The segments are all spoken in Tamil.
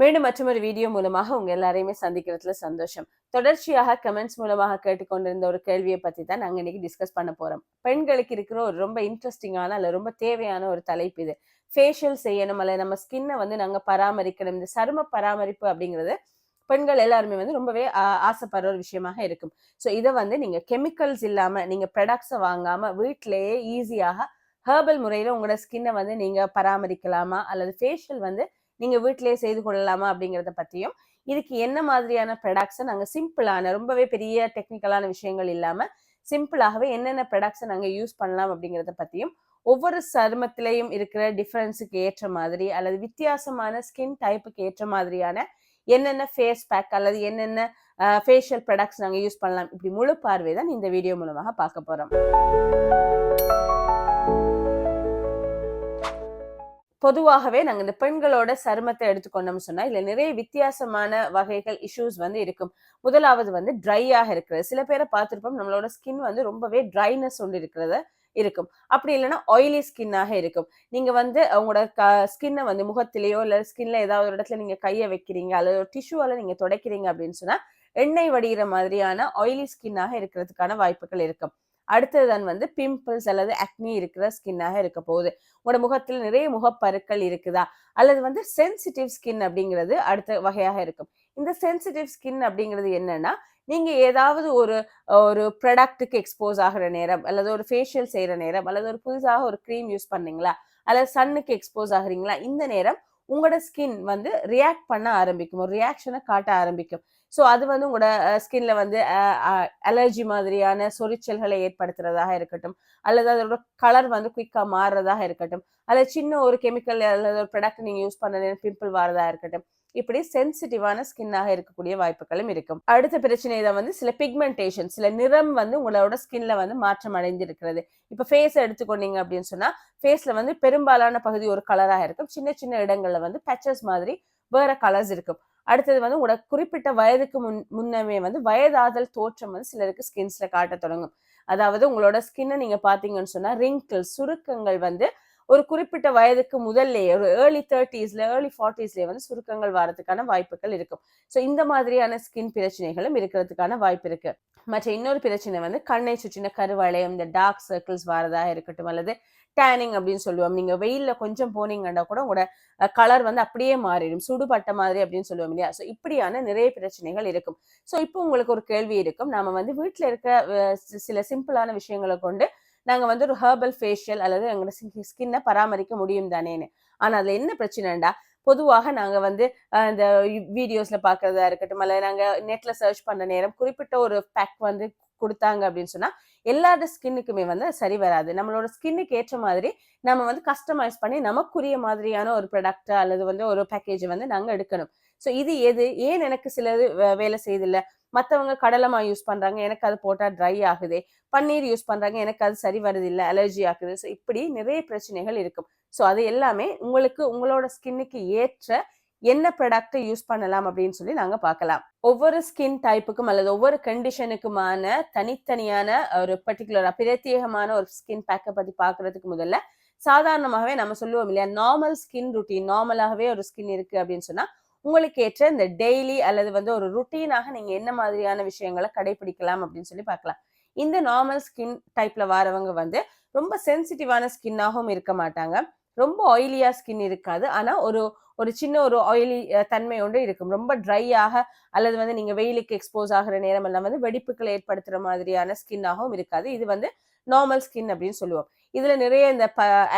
மீண்டும் மற்றொரு வீடியோ மூலமாக உங்க எல்லாரையுமே சந்திக்கிறதுல சந்தோஷம். தொடர்ச்சியாக கமெண்ட்ஸ் மூலமாக கேட்டுக்கொண்டிருந்த ஒரு கேள்வியை பத்தி தான் நாங்க இன்னைக்கு டிஸ்கஸ் பண்ண போறோம். பெண்களுக்கு இருக்கிற ஒரு ரொம்ப இன்ட்ரெஸ்டிங்கான அல்ல ரொம்ப தேவையான ஒரு தலைப்பு இது. ஃபேஷியல் செய்யணும் அல்ல நம்ம ஸ்கின்னை வந்து நாங்க பராமரிக்கணும். இந்த சரும பராமரிப்பு அப்படிங்கிறது பெண்கள் எல்லாருமே வந்து ரொம்பவே ஆசைப்படுற ஒரு விஷயமாக இருக்கும். ஸோ இதை வந்து நீங்க கெமிக்கல்ஸ் இல்லாம நீங்க ப்ராடக்ட்ஸை வாங்காம வீட்டிலேயே ஈஸியாக ஹெர்பல் முறையில உங்களோட ஸ்கின்னை வந்து நீங்க பராமரிக்கலாமா அல்லது ஃபேஷியல் வந்து நீங்க வீட்டிலேயே செய்து கொள்ளலாமா அப்படிங்கிறத பத்தியும், இதுக்கு என்ன மாதிரியான ப்ராடக்ட்ஸை நாங்க சிம்பிளான ரொம்பவே பெரிய டெக்னிக்கலான விஷயங்கள் இல்லாம சிம்பிளாகவே என்னென்ன ப்ராடக்ட்ஸை நாங்க யூஸ் பண்ணலாம் அப்படிங்கிறத பத்தியும், ஒவ்வொரு சருமத்திலையும் இருக்கிற டிஃபரன்ஸுக்கு ஏற்ற மாதிரி அல்லது வித்தியாசமான ஸ்கின் டைப்புக்கு ஏற்ற மாதிரியான என்னென்ன ஃபேஸ் பேக் அல்லது என்னென்ன ஃபேஷியல் ப்ராடக்ட்ஸ் நாங்க யூஸ் பண்ணலாம், இப்படி முழு பார்வை தான் இந்த வீடியோ மூலமாக பார்க்க போறோம். பொதுவாகவே நாங்க இந்த பெண்களோட சருமத்தை எடுத்துக்கொண்டோம்னு சொன்னா இதுல நிறைய வித்தியாசமான வகைகள் இஷ்யூஸ் வந்து இருக்கும். முதலாவது வந்து ட்ரையாக இருக்கிறது. சில பேரை பார்த்திருப்போம், நம்மளோட ஸ்கின் வந்து ரொம்பவே ட்ரைனஸ் ஒன்று இருக்கிறது இருக்கும். அப்படி இல்லைன்னா ஆயிலி ஸ்கின்னாக இருக்கும். நீங்க வந்து அவங்களோட ஸ்கின்னை வந்து முகத்திலேயோ இல்ல ஸ்கின்ல ஏதாவது ஒரு இடத்துல நீங்க கையை வைக்கிறீங்க அல்லது ஒரு டிஷ்யூவால நீங்க துடைக்கிறீங்க அப்படின்னு சொன்னா எண்ணெய் வடிகிற மாதிரியான ஆயிலி ஸ்கின்னாக இருக்கிறதுக்கான வாய்ப்புகள் இருக்கும். அடுத்ததுதான் வந்து பிம்பிள்ஸ் அல்லது அக்னி இருக்கிற ஸ்கின்னாக இருக்க போகுது. உங்களோட முகத்தில் நிறைய முகப்பருக்கள் இருக்குதா அல்லது வந்து சென்சிட்டிவ் ஸ்கின் அப்படிங்கிறது அடுத்த வகையாக இருக்கும். இந்த சென்சிட்டிவ் ஸ்கின் அப்படிங்கிறது என்னன்னா, நீங்க ஏதாவது ஒரு ஒரு ப்ராடக்ட்டுக்கு எக்ஸ்போஸ் ஆகிற நேரம் அல்லது ஒரு ஃபேஷியல் செய்யற நேரம் அல்லது ஒரு புதுசாக ஒரு க்ரீம் யூஸ் பண்ணீங்களா அல்லது சன்னுக்கு எக்ஸ்போஸ் ஆகுறீங்களா, இந்த நேரம் உங்களோட ஸ்கின் வந்து ரியாக்ட் பண்ண ஆரம்பிக்கும், ஒரு ரியாக்ஷனை காட்ட ஆரம்பிக்கும். ஸோ அது வந்து உங்களோட ஸ்கின்ல வந்து அலர்ஜி மாதிரியான சொரிச்சல்களை ஏற்படுத்துறதாக இருக்கட்டும் அல்லது அதோட கலர் வந்து குயிக்கா மாறுறதாக இருக்கட்டும் அல்லது சின்ன ஒரு கெமிக்கல் அல்லது ஒரு ப்ராடக்ட் நீங்க யூஸ் பண்ண பிம்பிள் வரதா இருக்கட்டும், இப்படி சென்சிட்டிவான ஸ்கின்னாக இருக்கக்கூடிய வாய்ப்புகளும் இருக்கும். அடுத்த பிரச்சனை தான் வந்து சில பிக்மெண்டேஷன், சில நிறம் வந்து உங்களோட ஸ்கின்ல வந்து மாற்றம் அடைஞ்சிருக்கிறது. இப்ப ஃபேஸ் எடுத்துக்கொண்டீங்க அப்படின்னு சொன்னா ஃபேஸ்ல வந்து பெரும்பாலான பகுதி ஒரு கலராக இருக்கும், சின்ன சின்ன இடங்கள்ல வந்து பேச்சஸ் மாதிரி வேற கலர்ஸ் இருக்கும். அடுத்தது வந்து உங்களோட குறிப்பிட்ட வயதுக்கு முன்னமே வந்து வயதாதல் தோற்றம் வந்து சிலருக்கு ஸ்கின்ஸ்ல காட்ட தொடங்கும். அதாவது உங்களோட ஸ்கின்னை நீங்க பாத்தீங்கன்னு சொன்னா ரிங்கிள்ஸ் சுருக்கங்கள் வந்து ஒரு குறிப்பிட்ட வயதுக்கு முதல்லே ஒரு ஏர்லி 30s ஏர்லி 40s வந்து சுருக்கங்கள் வரதுக்கான வாய்ப்புகள் இருக்கும். ஸோ இந்த மாதிரியான ஸ்கின் பிரச்சனைகளும் இருக்கிறதுக்கான வாய்ப்பு இருக்கு. மற்ற இன்னொரு பிரச்சனை வந்து கண்ணை சுற்றின கருவளையம், இந்த டார்க் சர்க்கிள்ஸ் வரதா இருக்கட்டும் அல்லது டேனிங் அப்படின்னு சொல்லுவோம். நீங்க வெயில்ல கொஞ்சம் போனீங்கன்னா கூட உங்களோட கலர் வந்து அப்படியே மாறிடும், சுடுபட்ட மாதிரி அப்படின்னு சொல்லுவோம் இல்லையா. ஸோ இப்படியான நிறைய பிரச்சனைகள் இருக்கும். ஸோ இப்போ உங்களுக்கு ஒரு கேள்வி இருக்கும், நாம வந்து வீட்டுல இருக்க சில சிம்பிளான விஷயங்களை கொண்டு நாங்க வந்து ஒரு ஹெர்பல் ஃபேஷியல் அல்லது எங்களோட ஸ்கின்னை பராமரிக்க முடியும் தானேன்னு. ஆனா அதுல என்ன பிரச்சனைடா, பொதுவாக நாங்க வந்து இந்த வீடியோஸ்ல பாக்குறதா இருக்கட்டும் அல்லது நாங்க நெட்ல சர்ச் பண்ண நேரம் குறிப்பிட்ட ஒரு பேக் வந்து கொடுத்தாங்க அப்படின்னு சொன்னா எல்லாரோட ஸ்கின்னுக்குமே வந்து சரி வராது. நம்மளோட ஸ்கின்னுக்கு ஏற்ற மாதிரி நம்ம வந்து கஸ்டமைஸ் பண்ணி நமக்குரிய மாதிரியான ஒரு ப்ராடக்ட் அல்லது வந்து ஒரு பேக்கேஜ் வந்து நாங்க எடுக்கணும். ஸோ இது ஏன் எனக்கு சிலது வேலை செய்யுது இல்ல, மற்றவங்க கடலமா யூஸ் பண்றாங்க, எனக்கு அது போட்டா ட்ரை ஆகுது, பன்னீர் யூஸ் பண்றாங்க, எனக்கு அது சரி வருது இல்லை, அலர்ஜி ஆகுது. ஸோ இப்படி நிறைய பிரச்சனைகள் இருக்கும். ஸோ அது எல்லாமே உங்களுக்கு உங்களோட ஸ்கின்னுக்கு ஏற்ற என்ன ப்ராடக்ட் யூஸ் பண்ணலாம் அப்படின்னு சொல்லி நாங்க பார்க்கலாம். ஒவ்வொரு ஸ்கின் டைப்புக்கும் அல்லது ஒவ்வொரு கண்டிஷனுக்குமான தனித்தனியான ஒரு பர்டிகுலரா பிரத்யேகமான ஒரு ஸ்கின் பேக்கை பத்தி பாக்குறதுக்கு முதல்ல சாதாரணமாகவே நம்ம சொல்லுவோம் இல்லையா, நார்மல் ஸ்கின் ருட்டீன், நார்மலாகவே ஒரு ஸ்கின் இருக்கு அப்படின்னு சொன்னா உங்களுக்கு ஏற்ற இந்த டெய்லி அல்லது வந்து ஒரு ருட்டீனாக நீங்க என்ன மாதிரியான விஷயங்களை கடைபிடிக்கலாம் அப்படின்னு சொல்லி பார்க்கலாம். இந்த நார்மல் ஸ்கின் டைப்ல வரவங்க வந்து ரொம்ப சென்சிட்டிவான ஸ்கின்னாகவும் இருக்க மாட்டாங்க, ரொம்ப ஆயிலியா ஸ்கின் இருக்காது, ஆனா ஒரு ஒரு சின்ன ஒரு ஆயிலி தன்மை ஒன்று இருக்கும். ரொம்ப ட்ரையாக அல்லது வந்து நீங்க வெயிலுக்கு எக்ஸ்போஸ் ஆகிற நேரம் எல்லாம் வந்து வெடிப்புகளை ஏற்படுத்துற மாதிரியான ஸ்கின்னாகவும் இருக்காது. இது வந்து நார்மல் ஸ்கின் அப்படின்னு சொல்லுவோம். இதுல நிறைய இந்த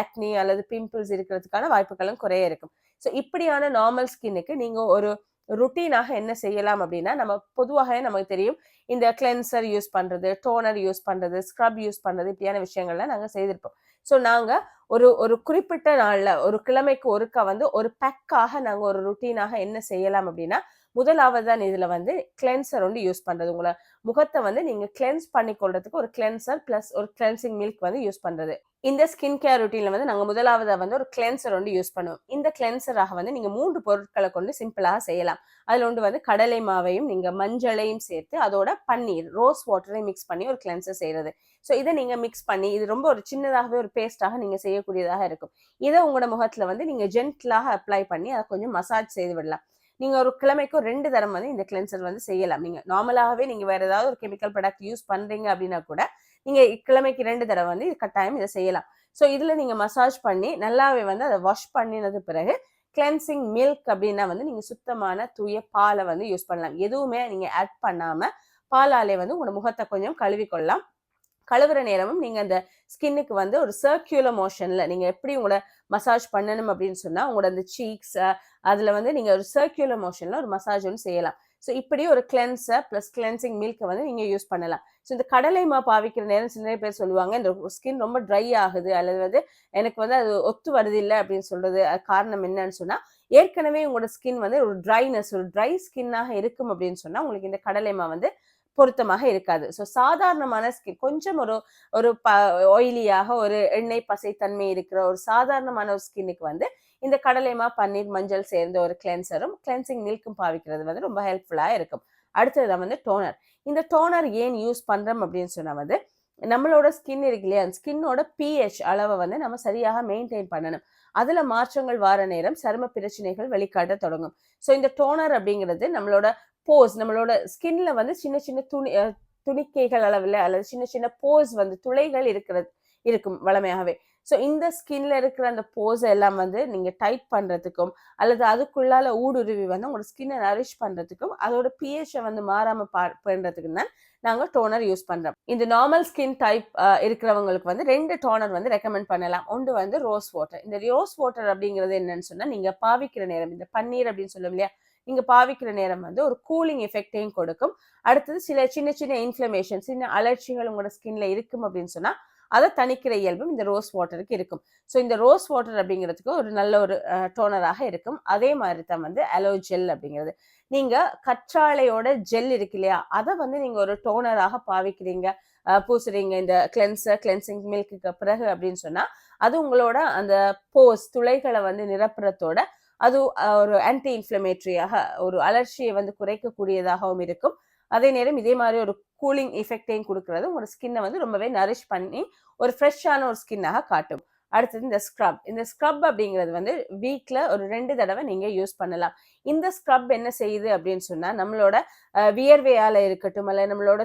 ஆக்னி அல்லது பிம்பிள்ஸ் இருக்கிறதுக்கான வாய்ப்புகளும் குறைய இருக்கும். ஸோ இப்படியான நார்மல் ஸ்கின்னுக்கு நீங்க ஒரு ருட்டீனாக என்ன செய்யலாம் அப்படின்னா, நம்ம பொதுவாக நமக்கு தெரியும் இந்த கிளென்சர் யூஸ் பண்றது, டோனர் யூஸ் பண்றது, ஸ்க்ரப் யூஸ் பண்றது, இப்படியான விஷயங்கள்லாம் நாங்க செய்திருப்போம். ஸோ நாங்க ஒரு ஒரு குறிப்பிட்ட நாள்ல ஒரு கிழமைக்கு ஒருக்கா வந்து ஒரு பேக்காக நாங்க ஒரு ருட்டீனாக என்ன செய்யலாம் அப்படின்னா, முதலாவது தான் இதுல வந்து கிளென்சர் வந்து யூஸ் பண்றது. உங்களை முகத்தை வந்து நீங்க கிளென்ஸ் பண்ணி கொள்றதுக்கு ஒரு கிளென்சர் பிளஸ் ஒரு கிளென்சிங் மில்க் வந்து யூஸ் பண்றது. இந்த ஸ்கின் கேர் ருட்டீன்ல வந்து நாங்க முதலாவதா வந்து ஒரு கிளென்சர் வந்து யூஸ் பண்ணுவோம். இந்த கிளென்சராக வந்து நீங்க 3 பொருட்களை கொண்டு சிம்பிளாக செய்யலாம். அதுல ஒன்று வந்து கடலை மாவையும் நீங்க மஞ்சளையும் சேர்த்து அதோட பன்னீர் ரோஸ் வாட்டரையும் மிக்ஸ் பண்ணி ஒரு கிளென்சர் செய்யறது. ஸோ இதை நீங்க மிக்ஸ் பண்ணி இது ரொம்ப ஒரு சின்னதாகவே ஒரு பேஸ்டாக நீங்க செய்யக்கூடியதாக இருக்கும். இதை உங்களோட முகத்துல வந்து நீங்க ஜென்டிலாக அப்ளை பண்ணி அதை கொஞ்சம் மசாஜ் செய்து விடலாம். நீங்க ஒரு கிழமைக்கு 2 தரம் வந்து இந்த கிளென்சர் வந்து செய்யலாம். நீங்க நார்மலாகவே நீங்க வேற ஏதாவது ஒரு கெமிக்கல் ப்ராடக்ட் யூஸ் பண்றீங்க அப்படின்னா கூட நீங்க கிழமைக்கு 2 தடவை வந்து இது கட்டாயம் இதை செய்யலாம். ஸோ இதுல நீங்க மசாஜ் பண்ணி நல்லாவே வந்து அதை வாஷ் பண்ணினது பிறகு கிளென்சிங் மில்க் அப்படின்னா வந்து நீங்க சுத்தமான தூய பாலை வந்து யூஸ் பண்ணலாம். எதுவுமே நீங்க ஆட் பண்ணாம பாலாலே வந்து உங்களோட முகத்தை கொஞ்சம் கழுவிக்கொள்ளலாம். கழுவுற நேரமும் நீங்க அந்த ஸ்கின்னுக்கு வந்து ஒரு சர்க்குலர் மோஷன்ல நீங்க எப்படி உங்களோட மசாஜ் பண்ணணும் அப்படின்னு சொன்னா உங்களோட அந்த சீக்ஸ் அதுல வந்து நீங்க ஒரு சர்க்குலர் மோஷன்ல ஒரு மசாஜ் ஒன்று செய்யலாம். ஸோ இப்படி ஒரு கிளென்சர் பிளஸ் கிளென்சிங் மில்கை வந்து நீங்க யூஸ் பண்ணலாம். ஸோ இந்த கடலை மா பாவிக்கிற நேரம் நிறைய பேர் சொல்லுவாங்க இந்த ஸ்கின் ரொம்ப ட்ரை ஆகுது அல்லது வந்து எனக்கு வந்து அது ஒத்து வருது இல்லை அப்படின்னு சொல்றது காரணம் என்னன்னு சொன்னா ஏற்கனவே உங்களோட ஸ்கின் வந்து ஒரு ட்ரைனஸ் ஒரு ட்ரை ஸ்கின்னாக இருக்கும் அப்படின்னு சொன்னா உங்களுக்கு இந்த கடலை மா வந்து பொருத்தமாக இருக்காது. ஸோ சாதாரணமான ஸ்கின் கொஞ்சம் ஒரு ஒரு ஆயிலியாக ஒரு எண்ணெய் பசைத்தன்மை இருக்கிற ஒரு சாதாரணமான ஒரு ஸ்கின்னுக்கு வந்து இந்த கடலைமா பன்னீர் மஞ்சள் சேர்ந்த ஒரு கிளென்சரும் கிளென்சிங் மில்க்கும் பாவிக்கிறது வந்து ரொம்ப ஹெல்ப்ஃபுல்லா இருக்கும். அடுத்தது வந்து டோனர். இந்த டோனர் ஏன் யூஸ் பண்றோம் அப்படின்னு சொன்னா வந்து நம்மளோட ஸ்கின் இருக்கு இல்லையா ஸ்கின்னோட pH அளவை வந்து நம்ம சரியாக மெயின்டைன் பண்ணணும். அதுல மாற்றங்கள் வார நேரம் சரும பிரச்சனைகள் வெளிக்காட்ட தொடங்கும். ஸோ இந்த டோனர் அப்படிங்கிறது நம்மளோட போஸ் நம்மளோட ஸ்கின்ல வந்து சின்ன சின்ன துணிக்கைகள் அளவில் அல்லது சின்ன சின்ன போஸ் வந்து துளைகள் இருக்கும் வளமையாகவே. ஸோ இந்த ஸ்கின்ல இருக்கிற அந்த போஸ் எல்லாம் வந்து நீங்க டைட் பண்றதுக்கும் அல்லது அதுக்குள்ளால ஊடுருவி வந்து உங்களோட ஸ்கின்னை நரிஷ் பண்றதுக்கும் அதோட pH வந்து மாறாம பண்றதுக்கும் தான் நாங்க டோனர் யூஸ் பண்றோம். இந்த நார்மல் ஸ்கின் டைப் இருக்கிறவங்களுக்கு வந்து 2 டோனர் வந்து ரெக்கமெண்ட் பண்ணலாம். ஒன்று வந்து ரோஸ் வாட்டர். இந்த ரோஸ் வாட்டர் அப்படிங்கிறது என்னன்னு சொன்னா நீங்க பாவிக்கிற நேரம் இந்த பன்னீர் அப்படின்னு சொல்லுவோம் இல்லையா நீங்க பாவிக்கிற நேரம் வந்து ஒரு கூலிங் எஃபெக்டையும் கொடுக்கும். அடுத்தது சில சின்ன சின்ன இன்ஃப்ளமேஷன் சின்ன அலர்ஜிகள் உங்களோட ஸ்கின்ல இருக்கும் அப்படின்னு சொன்னா அதை தணிக்கிற இயல்பும் இந்த ரோஸ் வாட்டருக்கு இருக்கும். ஸோ இந்த ரோஸ் வாட்டர் அப்படிங்கிறதுக்கு ஒரு நல்ல ஒரு டோனராக இருக்கும். அதே மாதிரி தான் வந்து அலோ ஜெல் அப்படிங்கிறது. நீங்க கற்றாழையோட ஜெல் இருக்கு இல்லையா அதை வந்து நீங்க ஒரு டோனராக பாவிக்கிறீங்க பூசுறீங்க இந்த கிளென்சிங் மில்க்கு பிறகு அப்படின்னு சொன்னா அது உங்களோட அந்த போஸ் துளைகளை வந்து நிரப்புறத்தோட அது ஒரு ஆன்டி இன்ஃப்ளமேட்டரியாக ஒரு அலர்ஜியை வந்து குறைக்கக்கூடியதாகவும் இருக்கும். அதே நேரம் இதே மாதிரி ஒரு கூலிங் எஃபெக்டையும் கொடுக்கறது உங்களோட ஸ்கின்னை வந்து ரொம்பவே நரிஷ் பண்ணி ஒரு ஃப்ரெஷ்ஷான ஒரு ஸ்கின்னாக காட்டும். அடுத்தது இந்த ஸ்க்ரப். இந்த ஸ்க்ரப் அப்படிங்கிறது வந்து வீக்ல ஒரு 2 தடவை நீங்க யூஸ் பண்ணலாம். இந்த ஸ்க்ரப் என்ன செய்யுது அப்படின்னு சொன்னா நம்மளோட வியர்வையால இருக்கட்டும் அல்ல நம்மளோட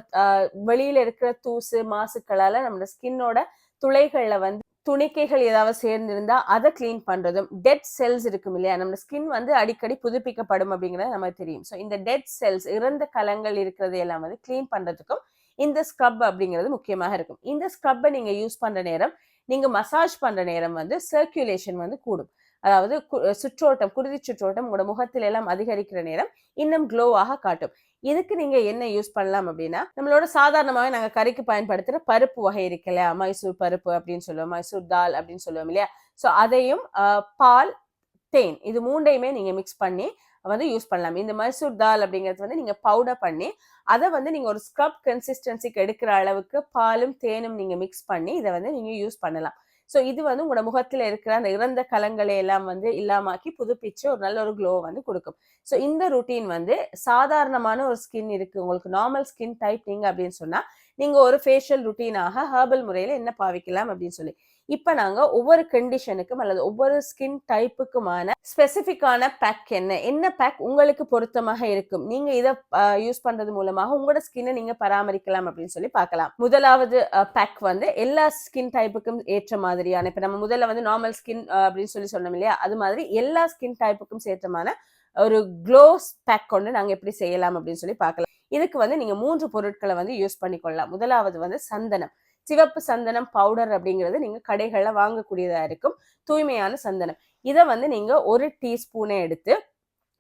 வெளியில இருக்கிற தூசு மாசுக்களால நம்மளோட ஸ்கின்னோட துளைகள்ல வந்து துணிக்கைகள் ஏதாவது சேர்ந்திருந்தா அதை கிளீன் பண்றதும் டெட் செல்ஸ் இருக்கும் இல்லையா நம்ம ஸ்கின் வந்து அடிக்கடி புதுப்பிக்கப்படும் அப்படிங்கிறது நமக்கு தெரியும். ஸோ இந்த டெட் செல்ஸ் இறந்த கலங்கள் இருக்கிறது எல்லாம் வந்து கிளீன் பண்றதுக்கும் இந்த ஸ்க்ரப் அப்படிங்கிறது முக்கியமாக இருக்கும். இந்த ஸ்க்ரப்பை நீங்க யூஸ் பண்ற நேரம் நீங்க மசாஜ் பண்ற நேரம் வந்து சர்க்குலேஷன் வந்து கூடும். அதாவது சுற்றோட்டம் குருதி சுற்றோட்டம் உங்களோட முகத்தில எல்லாம் அதிகரிக்கிற நேரம் இன்னும் க்ளோவாக காட்டும். இதுக்கு நீங்க என்ன யூஸ் பண்ணலாம் அப்படின்னா நம்மளோட சாதாரணமாக நாங்க கறிக்கு பயன்படுத்துற பருப்பு வகை இருக்கு இல்லையா மைசூர் பருப்பு அப்படின்னு சொல்லுவோம் மைசூர் தால் அப்படின்னு சொல்லுவோம் இல்லையா ஸோ அதையும் பால் தேன் இது 3ஐயுமே நீங்க மிக்ஸ் பண்ணி வந்து யூஸ் பண்ணலாம். இந்த மைசூர் தால் அப்படிங்கிறது வந்து நீங்க பவுடர் பண்ணி அதை வந்து நீங்க ஒரு ஸ்க்ரப் கன்சிஸ்டன்சிக்கு எடுக்கிற அளவுக்கு பாலும் தேனும் நீங்க மிக்ஸ் பண்ணி இதை வந்து நீங்க யூஸ் பண்ணலாம். ஸோ இது வந்து உங்களோட முகத்துல இருக்கிற அந்த இறந்த கலங்களை எல்லாம் வந்து இல்லாமாக்கி புதுப்பிச்சு ஒரு நல்ல ஒரு க்ளோ வந்து கொடுக்கும். ஸோ இந்த ருட்டீன் வந்து சாதாரணமான ஒரு ஸ்கின் இருக்கு உங்களுக்கு நார்மல் ஸ்கின் டைப் நீங்க அப்படின்னு சொன்னா நீங்க ஒரு ஃபேஷியல் ருட்டீனாக ஹெர்பல் முறையில என்ன பாவிக்கலாம் அப்படின்னு சொல்லி இப்ப நாங்க ஒவ்வொரு கண்டிஷனுக்கும் அல்லது ஒவ்வொரு ஸ்கின் டைப்புக்குமான ஸ்பெசிபிக்கான பேக் என்ன பேக் உங்களுக்கு பொருத்தமாக இருக்கும் நீங்க இதை யூஸ் பண்றது மூலமாக உங்களோட ஸ்கின்னை நீங்க பராமரிக்கலாம் அப்படின்னு சொல்லி பார்க்கலாம். முதலாவது பேக் வந்து எல்லா ஸ்கின் டைப்புக்கும் ஏற்ற மாதிரியான இப்ப நம்ம முதல்ல வந்து நார்மல் ஸ்கின் அப்படின்னு சொல்லி சொன்னோம் இல்லையா அது மாதிரி எல்லா ஸ்கின் டைப்புக்கும் ஏற்றமான ஒரு க்ளோஸ் பேக் கொண்டு நாங்க எப்படி செய்யலாம் அப்படின்னு சொல்லி பார்க்கலாம். இதுக்கு வந்து நீங்க 3 பொருட்களை வந்து யூஸ் பண்ணிக்கொள்ளலாம். முதலாவது வந்து சந்தனம். சிவப்பு சந்தனம் பவுடர் அப்படிங்கிறது நீங்க கடைகள்ல வாங்கக்கூடியதா இருக்கும். தூய்மையான சந்தனம். இதை வந்து நீங்க 1 டீஸ்பூனை எடுத்து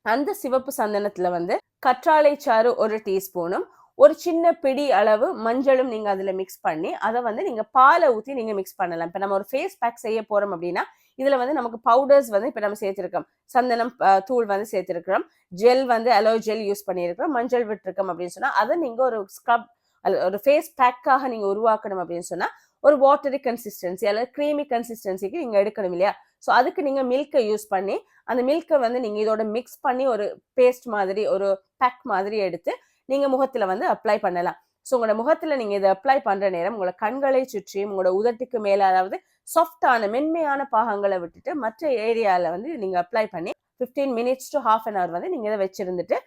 அந்த சிவப்பு சந்தனத்துல வந்து கற்றாழை சாறு 1 டீஸ்பூனும் ஒரு சின்ன பிடி அளவு மஞ்சளும் நீங்க அதுல மிக்ஸ் பண்ணி அதை வந்து நீங்க பாலை ஊற்றி நீங்க மிக்ஸ் பண்ணலாம். இப்ப நம்ம ஒரு ஃபேஸ் பேக் செய்ய போறோம் அப்படின்னா இதுல வந்து நமக்கு பவுடர்ஸ் வந்து இப்ப நம்ம சேர்த்திருக்கோம் சந்தனம் தூள் வந்து சேர்த்திருக்கிறோம் ஜெல் வந்து அலோ ஜெல் யூஸ் பண்ணியிருக்கிறோம் மஞ்சள் விட்டுருக்கோம் அப்படின்னு சொன்னா அதை நீங்க ஒரு ஸ்க்ரப் ஒரு ஃபேஸ் பேக்காக நீங்க உருவாக்கணும் அப்படின்னு சொன்னா ஒரு வாட்டரி கன்சிஸ்டன்சி அல்லது கிரீமி கன்சிஸ்டன்சிக்கு நீங்க எடுக்கணும் இல்லையா ஸோ அதுக்கு நீங்க மில்கை யூஸ் பண்ணி அந்த மில்கை வந்து நீங்க இதோட மிக்ஸ் பண்ணி ஒரு பேஸ்ட் மாதிரி ஒரு பேக் மாதிரி எடுத்து நீங்க முகத்துல வந்து அப்ளை பண்ணலாம். ஸோ உங்களோட முகத்துல நீங்க இதை அப்ளை பண்ற நேரம் உங்களோட கண்களை சுற்றியும் உங்களோட உதட்டுக்கு மேல அதாவது சாஃப்டான மென்மையான பாகங்களை விட்டுட்டு மற்ற ஏரியால வந்து நீங்க அப்ளை பண்ணி 15 minutes to half an hour வந்து நீங்க இதை வச்சிருந்துட்டு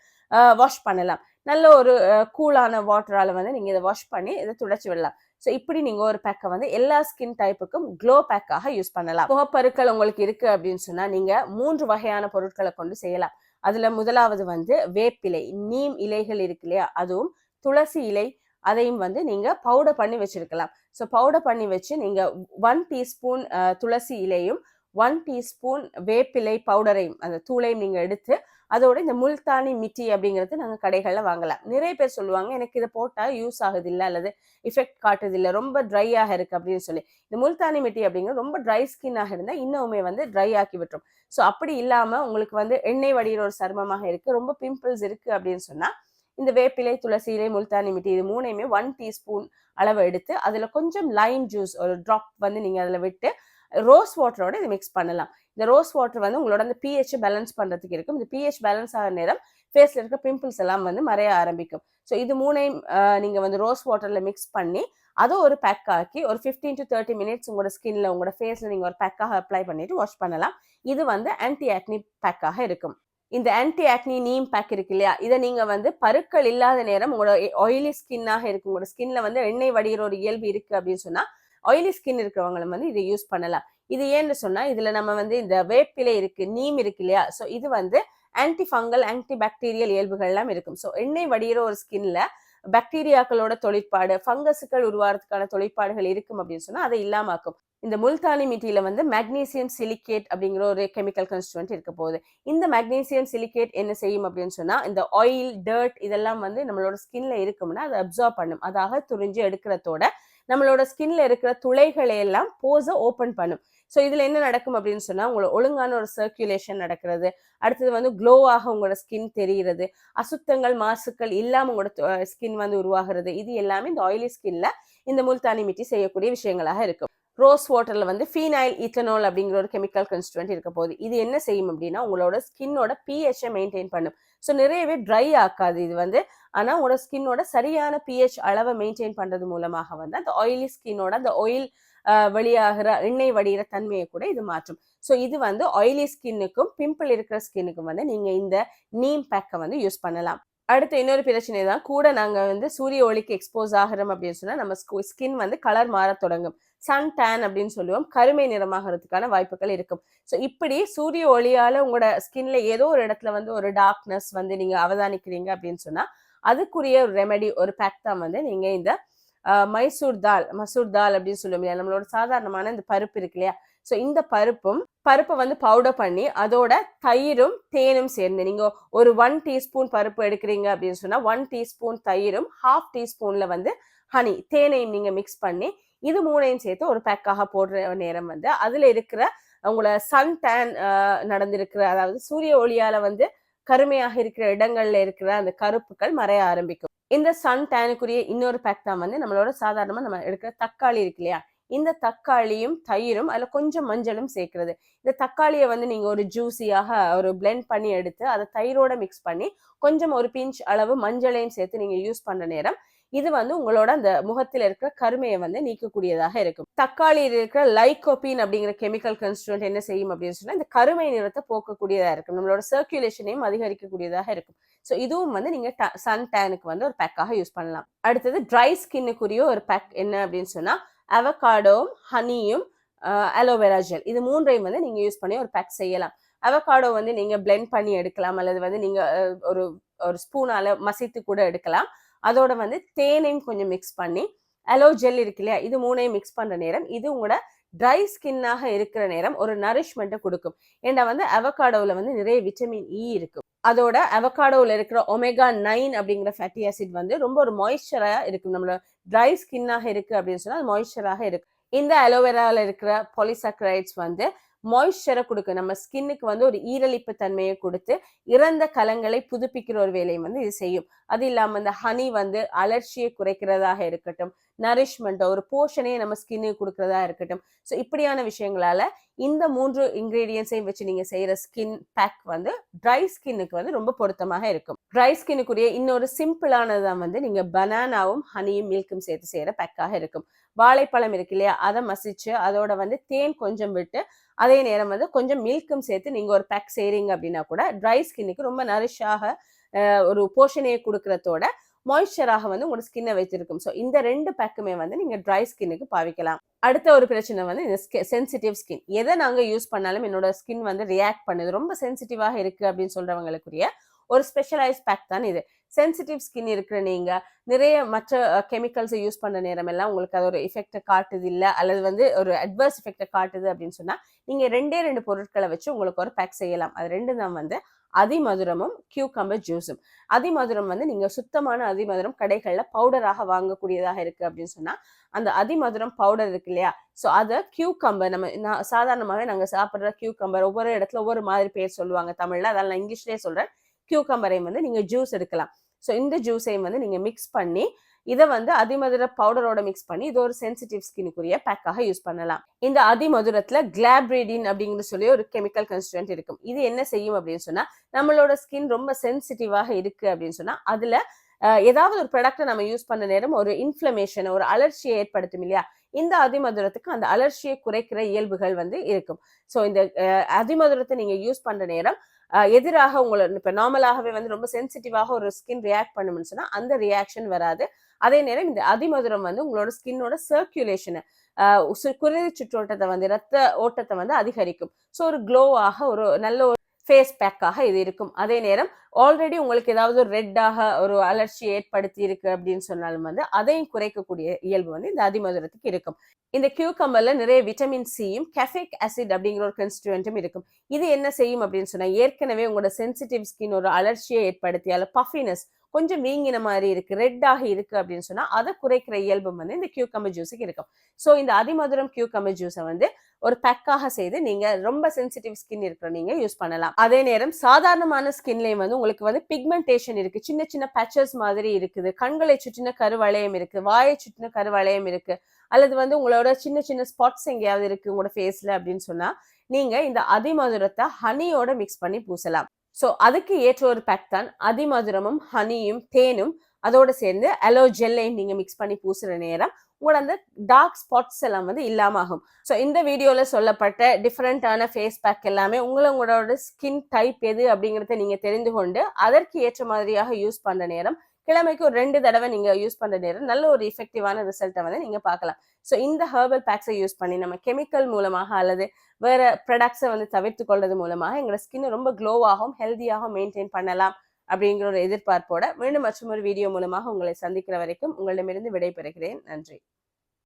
வாஷ் பண்ணலாம். நல்ல ஒரு கூலான வாட்டரால வந்து நீங்க இதை வாஷ் பண்ணி இதை துடைச்சு விடலாம். ஸோ இப்படி நீங்க ஒரு பேக்கை வந்து எல்லா ஸ்கின் டைப்புக்கும் க்ளோ பேக்காக யூஸ் பண்ணலாம். முகப்பருக்கள் உங்களுக்கு இருக்கு அப்படின்னு சொன்னா நீங்க 3 வகையான பொருட்களை கொண்டு செய்யலாம். அதுல முதலாவது வந்து வேப்பிலை, நீம் இலைகள் இருக்கு இல்லையா, அதுவும் துளசி இலை, அதையும் வந்து நீங்க பவுடர் பண்ணி வச்சிருக்கலாம். ஸோ பவுடர் பண்ணி வச்சு நீங்க 1 டீஸ்பூன் துளசி இலையும் 1 டீஸ்பூன் வேப்பிலை பவுடரையும் அந்த தூளையும் நீங்க எடுத்து அதோட இந்த முல்தானி மிட்டி அப்படிங்கிறது நாங்கள் கடைகளில் வாங்கலாம். நிறைய பேர் சொல்லுவாங்க எனக்கு இதை போட்டால் யூஸ் ஆகுது இல்லை அல்லது எஃபெக்ட் காட்டுது இல்லை, ரொம்ப ட்ரையாக இருக்கு அப்படின்னு சொல்லி. இந்த முல்தானி மிட்டி அப்படிங்கிறது ரொம்ப ட்ரை ஸ்கின்னாக இருந்தால் இன்னுமே வந்து ட்ரை ஆக்கி விட்டுரும். ஸோ அப்படி இல்லாமல் உங்களுக்கு வந்து எண்ணெய் வடிகிற ஒரு சருமமாக இருக்கு, ரொம்ப பிம்பிள்ஸ் இருக்கு அப்படின்னு சொன்னா இந்த வேப்பிலை, துளசி இலை, முல்தானி மிட்டி இது மூணையுமே 1 டீஸ்பூன் அளவு எடுத்து அதுல கொஞ்சம் லைம் ஜூஸ் ஒரு ட்ராப் வந்து நீங்க அதுல விட்டு ரோஸ் வாட்டரோட இதை மிக்ஸ் பண்ணலாம். இந்த ரோஸ் வாட்டர் வந்து உங்களோட அந்த பிஹெச் பேலன்ஸ் பண்றதுக்கு இருக்கும். இந்த பிஹெச் பேலன்ஸ் ஆகிற நேரம் ஃபேஸ்ல இருக்க பிம்பிள்ஸ் எல்லாம் வந்து மறைய ஆரம்பிக்கும். ஸோ இது மூணையும் நீங்க வந்து ரோஸ் வாட்டர்ல மிக்ஸ் பண்ணி அதை ஒரு பேக் ஆக்கி ஒரு 15 to 30 மினிட்ஸ் உங்களோட ஸ்கின்ல உங்களோட ஃபேஸ்ல நீங்க ஒரு பேக்காக அப்ளை பண்ணிட்டு வாஷ் பண்ணலாம். இது வந்து ஆன்டி ஆக்னி பேக்காக இருக்கும். இந்த ஆன்டி ஆக்னி நீம் பேக் இருக்கு இல்லையா, இதை நீங்க வந்து பருக்கள் இல்லாத நேரம் உங்களோட ஆயிலி ஸ்கின்னாக இருக்கு, உங்களோட ஸ்கின்ல வந்து எண்ணெய் வடிகிற ஒரு இயல்பு இருக்கு அப்படின்னு சொன்னா ஆயிலி ஸ்கின் இருக்கிறவங்களும் வந்து இதை யூஸ் பண்ணலாம். இது ஏன்னு சொன்னா இதுல நம்ம வந்து இந்த வேப்பிலை இருக்கு, நீம் இருக்கு இல்லையா, ஸோ இது வந்து ஆன்டி ஃபங்கல் ஆன்டி பாக்டீரியல் இயல்புகள் எல்லாம் இருக்கும். ஸோ எண்ணெய் வடிகிற ஒரு ஸ்கின்ல பாக்டீரியாக்களோட தொழிற்பாடு, ஃபங்கஸுகள் உருவாகிறதுக்கான தொழிற்பாடுகள் இருக்கும் அப்படின்னு சொன்னா அதை இல்லாமக்கும். இந்த முல்தானி மிட்டியில வந்து மேக்னீசியம் சிலிகேட் அப்படிங்கிற ஒரு கெமிக்கல் கான்ஸ்டிட்யூவன்ட் இருக்க போகுது. இந்த மேக்னீசியம் சிலிகேட் என்ன செய்யும் அப்படின்னு சொன்னா இந்த ஆயில், டர்ட் இதெல்லாம் வந்து நம்மளோட ஸ்கின்ல இருக்கும்னா அதை அப்சார்ப் பண்ணும். அதாக துறிஞ்சு எடுக்கிறதோட நம்மளோட ஸ்கின்ல இருக்கிற துளைகளை எல்லாம் போஸை ஓப்பன் பண்ணும். ஸோ இதுல என்ன நடக்கும் அப்படின்னு சொன்னா உங்களோட ஒழுங்கான ஒரு சர்க்குலேஷன் நடக்கிறது, அடுத்தது வந்து க்ளோவாக உங்களோட ஸ்கின் தெரிகிறது, அசுத்தங்கள் மாசுக்கள் இல்லாம உங்களோட ஸ்கின் வந்து உருவாகிறது. இது எல்லாமே இந்த ஆயிலி ஸ்கின்ல இந்த முல்தானி மிட்டி செய்யக்கூடிய விஷயங்களாக இருக்கும். ரோஸ் வாட்டர்ல வந்து ஃபீனைல் ஈத்தனால் அப்படிங்கிற ஒரு கெமிக்கல் கான்ஸ்டிட்யூவன்ட் இருக்க போகுது. இது என்ன செய்யும் அப்படின்னா உங்களோட ஸ்கின்னோட பிஹெச்சை மெயின்டைன் பண்ணும். ஸோ நிறையவே ட்ரை ஆக்காது இது வந்து, ஆனா உங்களோட ஸ்கின்னோட சரியான பிஹெச் அளவை மெயின்டைன் பண்றது மூலமாக வந்து அந்த ஆயிலி ஸ்கின்னோட அந்த ஆயில் வெளியாகிற எண்ணெய் வடிகிற தன்மையை கூட இது மாற்றும். ஸோ இது வந்து ஆயிலி ஸ்கின்னுக்கும் பிம்பிள் இருக்கிற ஸ்கின்னுக்கும் வந்து நீங்க இந்த நீம் பேக்கை வந்து யூஸ் பண்ணலாம். அடுத்து இன்னொரு பிரச்சனை தான், கூட நாங்க வந்து சூரிய ஒளிக்கு எக்ஸ்போஸ் ஆகிறோம் அப்படின்னு சொன்னா நம்ம ஸ்கின் வந்து கலர் மாற தொடங்கும். சன் டேன் அப்படின்னு சொல்லுவோம், கருமை நிறமாகிறதுக்கான வாய்ப்புகள் இருக்கும். ஸோ இப்படி சூரிய ஒளியால உங்களோட ஸ்கின்ல ஏதோ ஒரு இடத்துல வந்து ஒரு டார்க்னஸ் வந்து நீங்க அவதானிக்கிறீங்க அப்படின்னு சொன்னா அதுக்குரிய ஒரு ரெமெடி, ஒரு பேக் தான் வந்து நீங்க இந்த மசூர் தால் அப்படின்னு சொல்லுவோம் இல்லையா, நம்மளோட சாதாரணமான இந்த பருப்பு இருக்கு இல்லையா, ஸோ இந்த பருப்பை வந்து பவுடர் பண்ணி அதோட தயிரும் தேனும் சேர்ந்து நீங்க ஒரு 1 டீஸ்பூன் பருப்பு எடுக்கிறீங்க அப்படின்னு சொன்னா 1 டீஸ்பூன் தயிரும் 1/2 டீஸ்பூன்ல வந்து ஹனி தேனையும் நீங்க மிக்ஸ் பண்ணி இது மூணையும் சேர்த்து ஒரு பேக்காக போடுற நேரம் வந்து அதுல இருக்கிற உங்களோட சன் டேன் நடந்திருக்கிற, அதாவது சூரிய ஒளியால வந்து கருமையாக இருக்கிற இடங்கள்ல இருக்கிற அந்த கருப்புகள் மறைய ஆரம்பிக்கும். இந்த சன் டேனுக்குரிய இன்னொரு பேக் தான் வந்து நம்மளோட சாதாரணமா நம்ம எடுக்கிற தக்காளி இருக்கு இல்லையா, இந்த தக்காளியும் தயிரும் அதுல கொஞ்சம் மஞ்சளும் சேர்க்கிறது. இந்த தக்காளியை வந்து நீங்க ஒரு ஜூஸியாக ஒரு பிளெண்ட் பண்ணி எடுத்து அதை தயிரோட மிக்ஸ் பண்ணி கொஞ்சம் ஒரு பிஞ்ச் அளவு மஞ்சளையும் சேர்த்து நீங்க யூஸ் பண்ற நேரம் இது வந்து உங்களோட அந்த முகத்தில் இருக்கிற கருமையை வந்து நீக்கக்கூடியதாக இருக்கும். தக்காளியில் இருக்கிற லைகோபின் அப்படிங்கிற கெமிக்கல் கான்ஸ்டிட்யூவன்ட் என்ன செய்யும் அப்படின்னு சொன்னா இந்த கருமை நிறத்தை போக்கக்கூடியதா இருக்கும், நம்மளோட சர்க்குலேஷனையும் அதிகரிக்கக்கூடியதாக இருக்கும். ஸோ இதுவும் வந்து நீங்க சன் டேனுக்கு வந்து ஒரு பேக்காக யூஸ் பண்ணலாம். அடுத்தது ட்ரை ஸ்கின்னுக்குரிய ஒரு பேக் என்ன அப்படின்னு சொன்னா அவகாடோவும் ஹனியும் அலோவேரா ஜெல், இது மூன்றையும் வந்து நீங்க யூஸ் பண்ணி ஒரு பேக் செய்யலாம். அவகாடோ வந்து நீங்க பிளெண்ட் பண்ணி எடுக்கலாம், அல்லது வந்து நீங்க ஒரு ஒரு ஸ்பூனால மசித்து கூட எடுக்கலாம். அதோட வந்து தேனையும் கொஞ்சம் மிக்ஸ் பண்ணி அலோ ஜெல் இருக்கு இல்லையா, இது மூணையும் மிக்ஸ் பண்ற நேரம் இது உங்களோட ட்ரை ஸ்கின்னாக இருக்கிற நேரம் ஒரு நரிஷ்மெண்ட்டை கொடுக்கும். ஏன்னா வந்து அவகாடோவில் வந்து நிறைய விட்டமின் இ இருக்கும். அதோட அவகாடோவில் இருக்கிற ஒமேகா 9 அப்படிங்கிற ஃபேட்டி ஆசிட் வந்து ரொம்ப ஒரு மாய்ஸ்சரா இருக்கும். நம்மளோட ட்ரை ஸ்கின்னாக இருக்கு அப்படின்னு சொன்னா அது மாய்ஸ்சராக இருக்கு. இந்த அலோவேரால இருக்கிற பாலிசாக்கரைட்ஸ் வந்து மாய்ஸ்சரை கொடுக்கும், நம்ம ஸ்கின்னுக்கு வந்து ஒரு ஈரலிப்பு தன்மையை கொடுத்து இறந்த கலங்களை புதுப்பிக்கிற ஒரு வேலையை வந்து இது செய்யும். அது இல்லாம இந்த ஹனி வந்து அலர்ச்சியை குறைக்கிறதாக இருக்கட்டும், நரிஷ்மெண்ட் ஒரு போர்ஷனே நம்ம ஸ்கின்னுக்கு கொடுக்கறதா இருக்கட்டும். ஸோ இப்படியான விஷயங்களால இந்த 3 இன்கிரீடியன்ஸையும் வச்சு நீங்க செய்யற ஸ்கின் பேக் வந்து ட்ரை ஸ்கின்னுக்கு வந்து ரொம்ப பொருத்தமாக இருக்கும். ட்ரை ஸ்கின்னுக்குரிய இன்னொரு சிம்பிளானதான் வந்து நீங்க பனானாவும் ஹனியும் மில்க்கும் சேர்த்து செய்யற பேக்காக இருக்கும். வாழைப்பழம் இருக்கு இல்லையா, அதை மசிச்சு அதோட வந்து தேன் கொஞ்சம் விட்டு அதே நேரம் வந்து கொஞ்சம் மில்க்கும் சேர்த்து நீங்க ஒரு பேக் செய்றீங்க அப்படின்னா கூட ட்ரை ஸ்கின்னுக்கு ரொம்ப நரிஷாக ஒரு போஷனையை கொடுக்கறதோட மாய்ஸ்சராக வந்து உங்களோட ஸ்கின்னை வைத்திருக்கும். ஸோ இந்த 2 பேக்குமே வந்து நீங்க ட்ரை ஸ்கின்னுக்கு பாவிக்கலாம். அடுத்த ஒரு பிரச்சனை வந்து இந்த சென்சிட்டிவ் ஸ்கின். எதை நாங்க யூஸ் பண்ணாலும் என்னோட ஸ்கின் வந்து ரியாக்ட் பண்ணுது, ரொம்ப சென்சிட்டிவாக இருக்கு அப்படின்னு சொல்றவங்களுக்குரிய ஒரு ஸ்பெஷலைஸ் பேக் தான் இது. சென்சிட்டிவ் ஸ்கின் இருக்கிற நீங்க நிறைய மற்ற கெமிக்கல்ஸை யூஸ் பண்ண நேரம் எல்லாம் உங்களுக்கு அது ஒரு எஃபெக்டை காட்டுது இல்லை, அல்லது வந்து ஒரு அட்வர்ஸ் எஃபெக்டை காட்டுது அப்படின்னு சொன்னா நீங்க 2 பொருட்களை வச்சு உங்களுக்கு ஒரு பேக் செய்யலாம். அது 2 தான் வந்து அதிமதுரமும் கியூகம்பர் ஜூஸும். அதிமதுரம் வந்து நீங்க சுத்தமான அதிமதுரம் கடைகள்ல பவுடராக வாங்கக்கூடியதாக இருக்கு அப்படின்னு சொன்னா அந்த அதிமதுரம் பவுடர் இருக்கு இல்லையா, ஸோ அதை கியூகம்பர் நம்ம சாதாரணமாகவே நாங்க சாப்பிட்ற கியூகம்பர் ஒவ்வொரு இடத்துல ஒவ்வொரு மாதிரி பேர் சொல்லுவாங்க தமிழ்ல, அதெல்லாம் நான் இங்கிலீஷ்லேயே சொல்றேன். கியூகம்பரையும் வந்து நீங்க ஜூஸ் எடுக்கலாம். ஸோ இந்த ஜூஸையும் வந்து நீங்க மிக்ஸ் பண்ணி இதை வந்து அதிமதுர பவுடரோட மிக்ஸ் பண்ணி இது ஒரு சென்சிட்டிவ் ஸ்கின்னுக்குரிய பேக்காக யூஸ் பண்ணலாம். இந்த அதிமதுரத்துல கிளாப்ரிடின் அப்படிங்கிற சொல்லி ஒரு கெமிக்கல் கன்ஸ்டிட்யூயன்ட் இருக்கும். இது என்ன செய்யும் அப்படின்னு சொன்னா நம்மளோட ஸ்கின் ரொம்ப சென்சிட்டிவாக இருக்கு அப்படின்னு சொன்னா அதுல ஏதாவது ஒரு ப்ராடக்ட்டை நம்ம யூஸ் பண்ண நேரம் ஒரு இன்ஃப்ளமேஷன் ஒரு அலர்ச்சியை ஏற்படுத்தும் இல்லையா, இந்த அதிமதுரத்துக்கு அந்த அலர்ச்சியை குறைக்கிற இயல்புகள் வந்து இருக்கும். ஸோ இந்த அதிமதுரத்தை நீங்க யூஸ் பண்ற நேரம் எதிராக உங்களை இப்ப நார்மலாகவே வந்து ரொம்ப சென்சிட்டிவாக ஒரு ஸ்கின் ரியாக்ட் பண்ணும்னு சொன்னா அந்த ரியாக்ஷன் வராது. அதே நேரம் இந்த அதிமதுரம் வந்து உங்களோட ஸ்கின்னோட சர்க்குலேஷனை குருதி சுற்றோட்டத்தை வந்து ரத்த ஓட்டத்தை வந்து அதிகரிக்கும். ஸோ ஒரு க்ளோவாக ஒரு நல்ல ஒரு ஃபேஸ் பேக்காக இது இருக்கும். அதே நேரம் ஆல்ரெடி உங்களுக்கு ஏதாவது ஒரு ரெட்டாக ஒரு அலர்ச்சி ஏற்படுத்தி இருக்கு அப்படின்னு சொன்னாலும் வந்து அதையும் குறைக்கக்கூடிய இயல்பு வந்து இந்த அதிமதுரத்துக்கு இருக்கும். இந்த கியூகம்பர்ல நிறைய விட்டமின் சியும் கெஃபிக் ஆசிட் அப்படிங்கிற ஒரு கன்ஸ்டிட்யூயன்ட்டும் இருக்கும். இது என்ன செய்யும் அப்படின்னு சொன்னா ஏற்கனவே உங்களோட சென்சிட்டிவ் ஸ்கின் ஒரு அலர்ச்சியை ஏற்படுத்தி அல்ல பஃபினஸ் கொஞ்சம் வீங்கின மாதிரி இருக்கு, ரெட்டாக இருக்கு அப்படின்னு சொன்னா அதை குறைக்கிற இயல்பு வந்து இந்த கியூகம்பர் ஜூஸுக்கு இருக்கும். ஸோ இந்த அதிமதுரம் கியூகம்பர் ஜூஸை வந்து ஒரு பேக்காக செய்து நீங்க ரொம்ப சென்சிட்டிவ் ஸ்கின் இருக்கிற நீங்க யூஸ் பண்ணலாம். அதே நேரம் சாதாரணமான ஸ்கின்லயும் வந்து உங்களுக்கு வந்து பிக்மெண்டேஷன் இருக்கு, சின்ன சின்ன பேச்சஸ் மாதிரி இருக்குது, கண்களை சுற்றின கருவளையம் இருக்கு, வாயை சுற்றின கருவளையம் இருக்கு, அல்லது வந்து உங்களோட சின்ன சின்ன ஸ்பாட்ஸ் எங்கேயாவது இருக்கு உங்களோட ஃபேஸ்ல அப்படின்னு சொன்னா நீங்க இந்த அதிமதுரத்தை ஹனியோட மிக்ஸ் பண்ணி பூசலாம். ஸோ அதுக்கு ஏற்ற ஒரு பேக் தான் அதிமதுரமும் ஹனியும் தேனும் அதோட சேர்ந்து அலோ ஜெல்லையும் நீங்க மிக்ஸ் பண்ணி பூசுற நேரம் உங்களோட அந்த டார்க் ஸ்பாட்ஸ் எல்லாம் வந்து இல்லாம ஆகும். ஸோ இந்த வீடியோல சொல்லப்பட்ட டிஃப்ரெண்டான ஃபேஸ் பேக் எல்லாமே உங்களோட ஸ்கின் டைப் எது அப்படிங்கிறத நீங்க தெரிந்து கொண்டு அதற்கு ஏற்ற மாதிரியாக யூஸ் பண்ற நேரம் கிழமைக்கு ஒரு 2 தடவை நீங்க யூஸ் பண்ற நேரம் நல்ல ஒரு எஃபெக்டிவான ரிசல்ட்டை வந்து நீங்க பார்க்கலாம். ஸோ இந்த ஹெர்பல் பேக்ஸை யூஸ் பண்ணி நம்ம கெமிக்கல் மூலமாக அல்லது வேற ப்ராடக்ட்ஸை வந்து தவிர்த்து கொள்றது மூலமாக எங்களோட ஸ்கின் ரொம்ப க்ளோவாகவும் ஹெல்த்தியாகவும் மெயின்டைன் பண்ணலாம் அப்படிங்கிற ஒரு எதிர்பார்ப்போட மீண்டும் மற்றொரு வீடியோ மூலமாக உங்களை சந்திக்கிற வரைக்கும் உங்களிடமிருந்து விடைபெறுகிறேன். நன்றி.